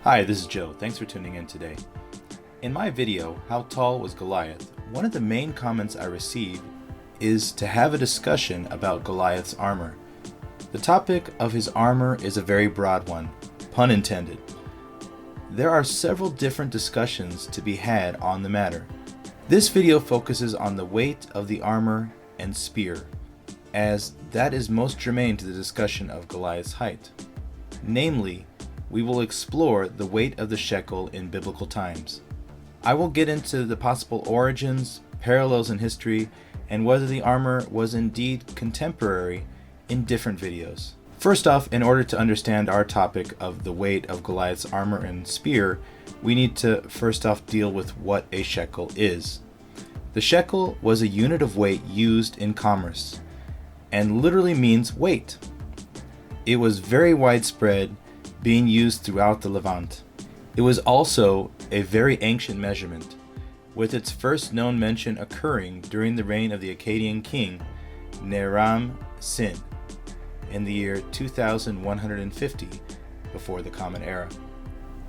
Hi, this is Joe. Thanks for tuning in today. In my video, How Tall Was Goliath?, one of the main comments I received is to have a discussion about Goliath's armor. The topic of his armor is a very broad one, pun intended. There are several different discussions to be had on the matter. This video focuses on the weight of the armor and spear, as that is most germane to the discussion of Goliath's height. Namely, we will explore the weight of the shekel in biblical times. I will get into the possible origins, parallels in history, and whether the armor was indeed contemporary in different videos. First off, in order to understand our topic of the weight of Goliath's armor and spear, we need to first off deal with what a shekel is. The shekel was a unit of weight used in commerce, and literally means weight. It was very widespread, being used throughout the Levant. It was also a very ancient measurement, with its first known mention occurring during the reign of the Akkadian king Naram-Sin in the year 2150 before the Common Era.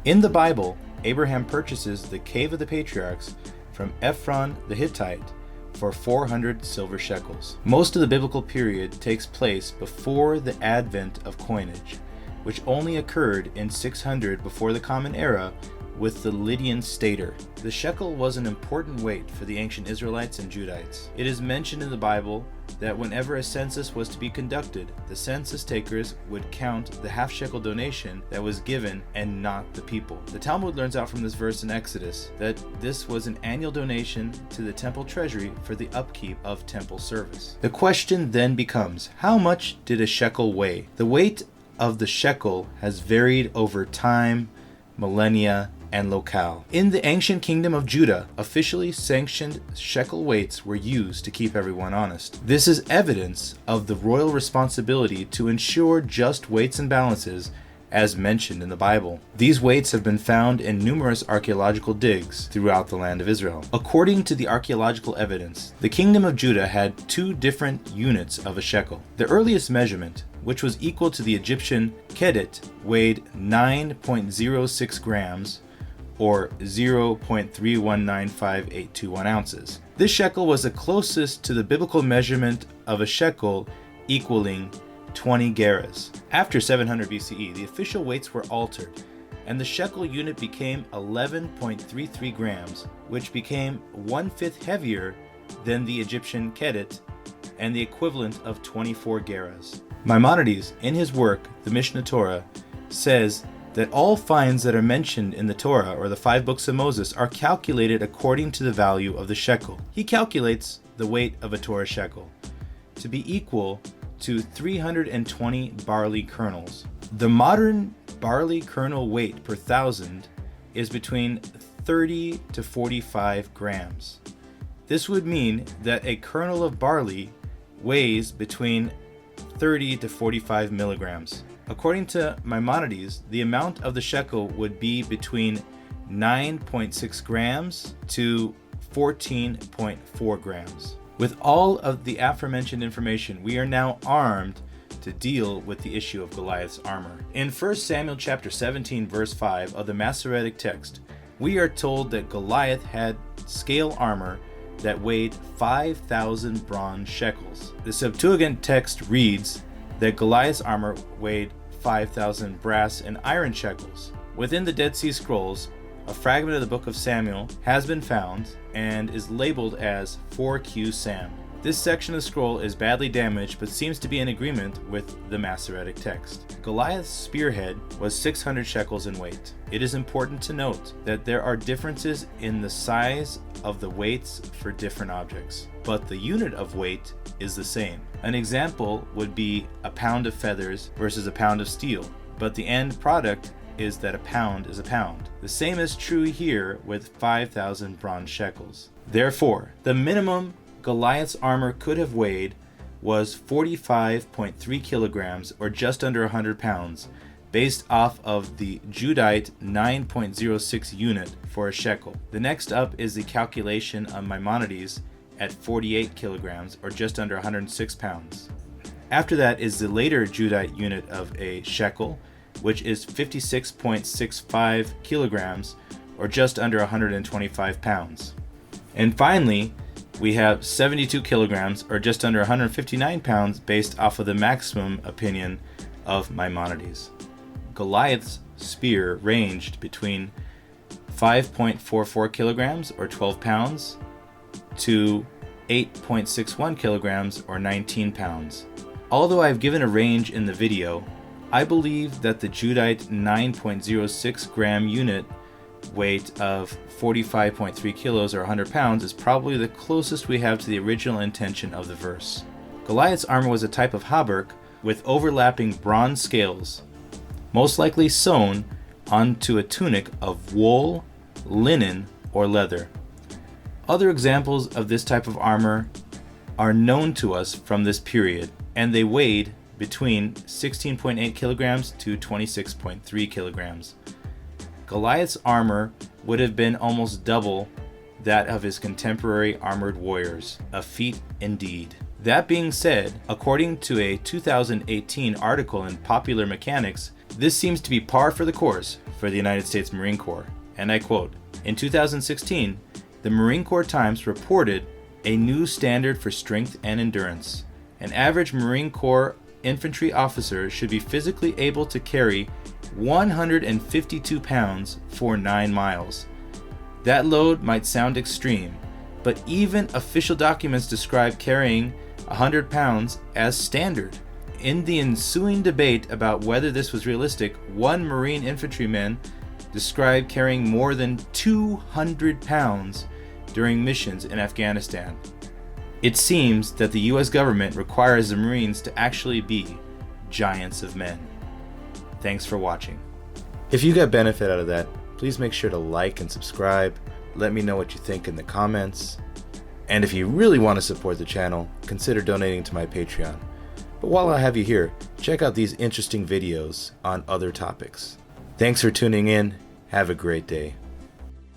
In the Bible, Abraham purchases the Cave of the Patriarchs from Ephron the Hittite for 400 silver shekels. Most of the biblical period takes place before the advent of coinage, which only occurred in 600 before the Common Era with the Lydian stater. The shekel was an important weight for the ancient Israelites and Judites. It is mentioned in the Bible that whenever a census was to be conducted, the census takers would count the half-shekel donation that was given and not the people. The Talmud learns out from this verse in Exodus that this was an annual donation to the temple treasury for the upkeep of temple service. The question then becomes, how much did a shekel weigh? The weight of the shekel has varied over time, millennia, and locale. In the ancient kingdom of Judah, officially sanctioned shekel weights were used to keep everyone honest. This is evidence of the royal responsibility to ensure just weights and balances as mentioned in the Bible. These weights have been found in numerous archaeological digs throughout the land of Israel. According to the archaeological evidence, the kingdom of Judah had two different units of a shekel. The earliest measurement, which was equal to the Egyptian kedet, weighed 9.06 grams or 0.3195821 ounces. This shekel was the closest to the biblical measurement of a shekel, equaling 20 gerahs. After 700 BCE, the official weights were altered, and the shekel unit became 11.33 grams, which became 1/5 heavier than the Egyptian kedet and the equivalent of 24 gerahs. Maimonides, in his work, the Mishnah Torah, says that all finds that are mentioned in the Torah, or the 5 books of Moses, are calculated according to the value of the shekel. He calculates the weight of a Torah shekel to be equal to 320 barley kernels. The modern barley kernel weight per thousand is between 30 to 45 grams. This would mean that a kernel of barley weighs between 30 to 45 milligrams. According to Maimonides, the amount of the shekel would be between 9.6 grams to 14.4 grams. With all of the aforementioned information, we are now armed to deal with the issue of Goliath's armor. In 1 Samuel chapter 17 verse 5 of the Masoretic text, we are told that Goliath had scale armor that weighed 5,000 bronze shekels. The Septuagint text reads that Goliath's armor weighed 5,000 brass and iron shekels. Within the Dead Sea Scrolls, a fragment of the book of Samuel has been found and is labeled as 4Q Sam. This section of the scroll is badly damaged but seems to be in agreement with the Masoretic text. Goliath's spearhead was 600 shekels in weight. It is important to note that there are differences in the size of the weights for different objects, but the unit of weight is the same. An example would be a pound of feathers versus a pound of steel, but the end product is that a pound is a pound. The same is true here with 5,000 bronze shekels. Therefore, the minimum Goliath's armor could have weighed was 45.3 kilograms, or just under 100 pounds, based off of the Judite 9.06 unit for a shekel. The next up is the calculation of Maimonides at 48 kilograms, or just under 106 pounds. After that is the later Judite unit of a shekel, which is 56.65 kilograms, or just under 125 pounds. And finally, we have 72 kilograms, or just under 159 pounds, based off of the maximum opinion of Maimonides. Goliath's spear ranged between 5.44 kilograms, or 12 pounds, to 8.61 kilograms, or 19 pounds. Although I've given a range in the video, I believe that the Judite 9.06 gram unit weight of 45.3 kilos, or 100 pounds, is probably the closest we have to the original intention of the verse. Goliath's armor was a type of hauberk with overlapping bronze scales, most likely sewn onto a tunic of wool, linen, or leather. Other examples of this type of armor are known to us from this period, and they weighed between 16.8 kilograms to 26.3 kilograms. Goliath's armor would have been almost double that of his contemporary armored warriors, a feat indeed. That being said, according to a 2018 article in Popular Mechanics, this seems to be par for the course for the United States Marine Corps, and I quote, "In 2016, the Marine Corps Times reported a new standard for strength and endurance. An average Marine Corps infantry officer should be physically able to carry 152 pounds for 9 miles. That load might sound extreme, but even official documents describe carrying 100 pounds as standard. In the ensuing debate about whether this was realistic, one Marine infantryman described carrying more than 200 pounds during missions in Afghanistan. It seems that the US government requires the Marines to actually be giants of men." Thanks for watching. If you got benefit out of that, please make sure to like and subscribe. Let me know what you think in the comments. And if you really want to support the channel, consider donating to my Patreon. But while I have you here, check out these interesting videos on other topics. Thanks for tuning in. Have a great day.